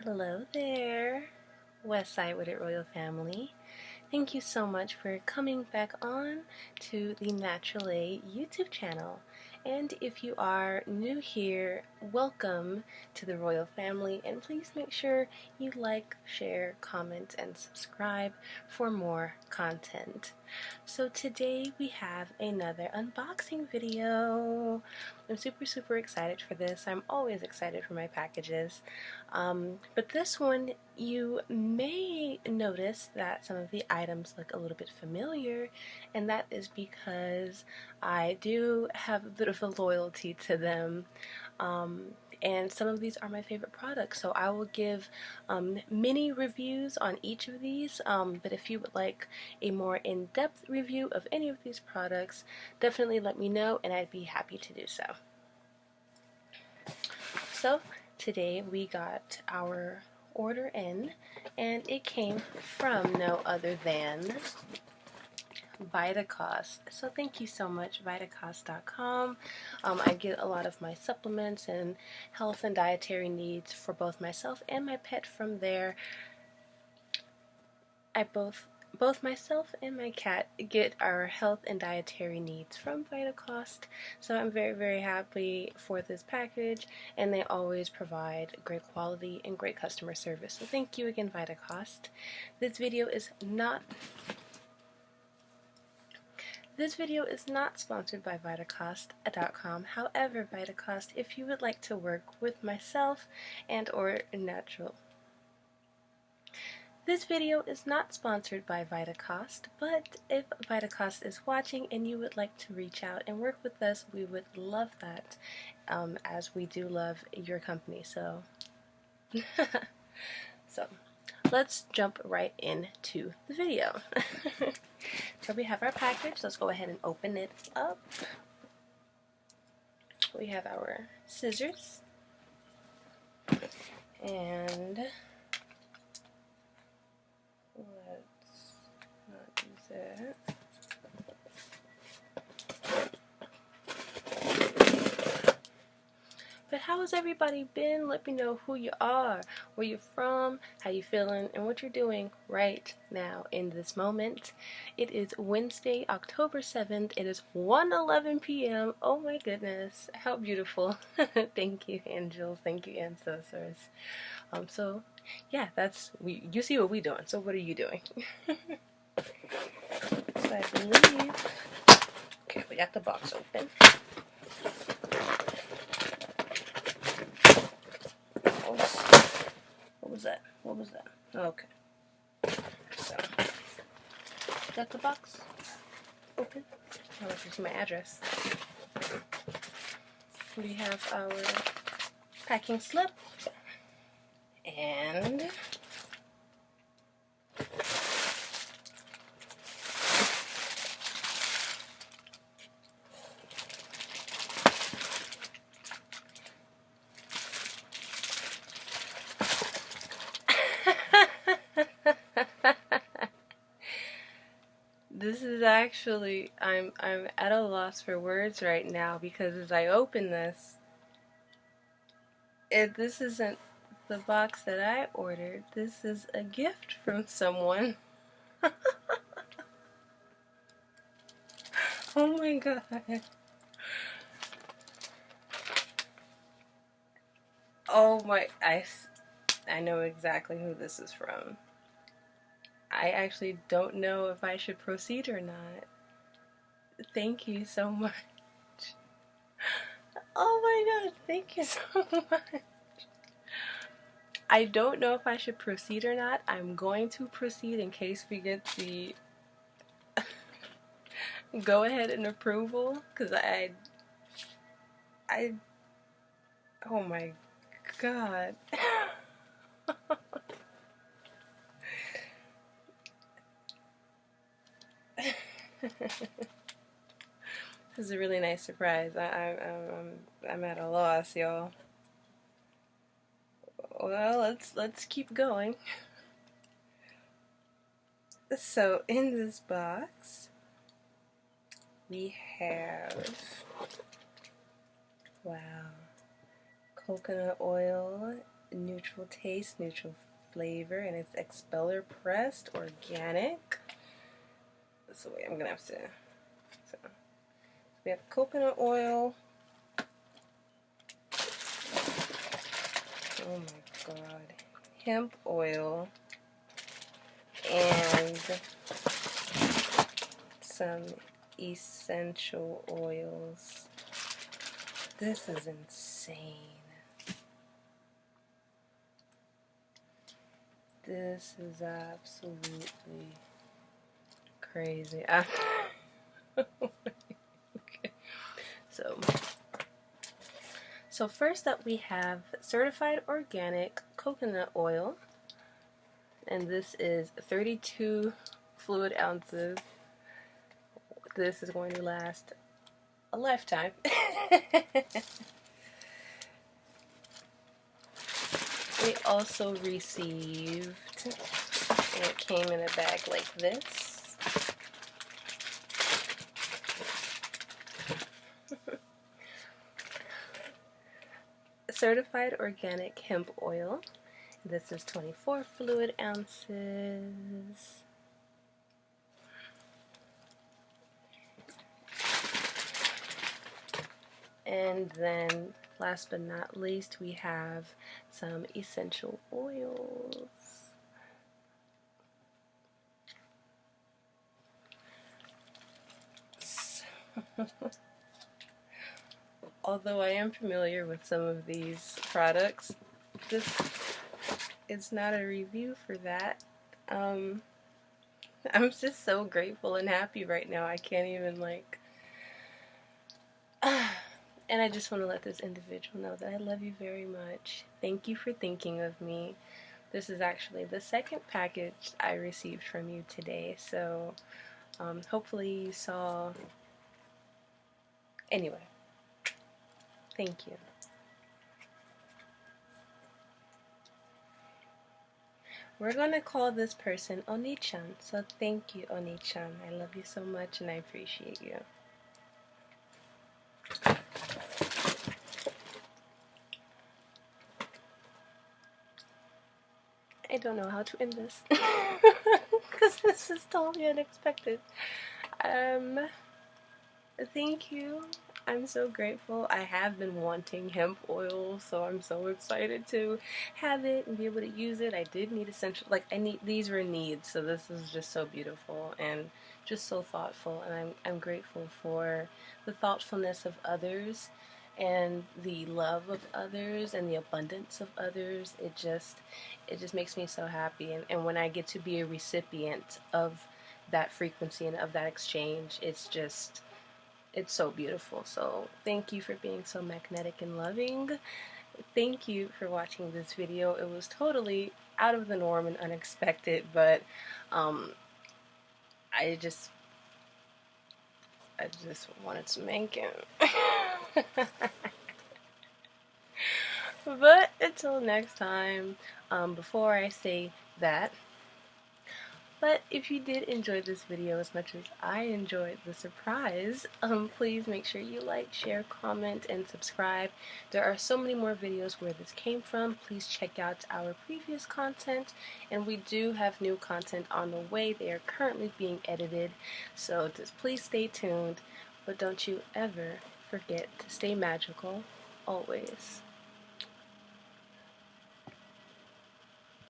Hello there, Westside with It Royal Family. Thank you so much for coming back on to the Natural A YouTube channel. And if you are new here, welcome to the Royal Family, and please make sure you like, share, comment, and subscribe for more content. So today we have another unboxing video. I'm super excited for this. I'm always excited for my packages. But this one, you may notice that some of the items look a little bit familiar, and that is because I do have a bit of a loyalty to them. And some of these are my favorite products, so I will give mini reviews on each of these, but if you would like a more in-depth review of any of these products, definitely let me know and I'd be happy to do so. So today we got our order in, and it came from no other than Vitacost. So thank you so much, Vitacost.com. I get a lot of my supplements and health and dietary needs for both myself and my pet from there. Both myself and my cat get our health and dietary needs from Vitacost, so I'm very happy for this package, and they always provide great quality and great customer service. So thank you again, Vitacost. This video is not sponsored by Vitacost.com. However, Vitacost, if you would like to work with myself and or Natural. This video is not sponsored by Vitacost, but if Vitacost is watching and you would like to reach out and work with us, we would love that, as we do love your company. So, so let's jump right into the video. So we have our package. Let's go ahead and open it up. We have our scissors and let's not use that. But how has everybody been? Let me know who you are, where you're from, how you feeling, and what you're doing right now in this moment. It is Wednesday, October 7th. It is 1:11 p.m. Oh my goodness, how beautiful. Thank you, angels. Thank you, ancestors. So yeah, you see what we're doing. So what are you doing? So I believe, okay, we got the box open. What was that? Okay. So, got the box open. I'll let you see my address. We have our packing slip and this is actually, I'm at a loss for words right now, because as I open this, this isn't the box that I ordered. This is a gift from someone. Oh my god. Oh my, I know exactly who this is from. I actually don't know if I should proceed or not. Thank you so much. Oh my god, thank you so much. I don't know if I should proceed or not. I'm going to proceed in case we get the go ahead and approval, because oh my god. This is a really nice surprise. I'm at a loss, y'all. Well, let's keep going. So in this box we have, wow, coconut oil, neutral taste, neutral flavor, and it's expeller pressed organic. So wait, I'm gonna have to. So we have coconut oil. Oh my god. Hemp oil. And some essential oils. This is insane. This is absolutely crazy. Okay. So first up we have certified organic coconut oil, and this is 32 fluid ounces. This is going to last a lifetime. We also received, and it came in a bag like this, certified organic hemp oil. This is 24 fluid ounces. And then, last but not least, we have some essential oils. Although I am familiar with some of these products, this is not a review for that. I'm just so grateful and happy right now. I can't even, like... And I just want to let this individual know that I love you very much. Thank you for thinking of me. This is actually the second package I received from you today, so hopefully you saw... Anyway, thank you. We're gonna call this person Oni-chan, so thank you, Oni-chan. I love you so much and I appreciate you. I don't know how to end this because this is totally unexpected. Thank you. I'm so grateful. I have been wanting hemp oil, so I'm so excited to have it and be able to use it. I did need essential, like these were needs, so this is just so beautiful and just so thoughtful, and I'm grateful for the thoughtfulness of others and the love of others and the abundance of others. It just makes me so happy, and when I get to be a recipient of that frequency and of that exchange, it's so beautiful. So thank you for being so magnetic and loving. Thank you for watching this video. It was totally out of the norm and unexpected, but I just wanted to make it. But until next time, before I say that, but if you did enjoy this video as much as I enjoyed the surprise, please make sure you like, share, comment, and subscribe. There are so many more videos where this came from. Please check out our previous content, and we do have new content on the way. They are currently being edited, so just please stay tuned. But don't you ever forget to stay magical, always.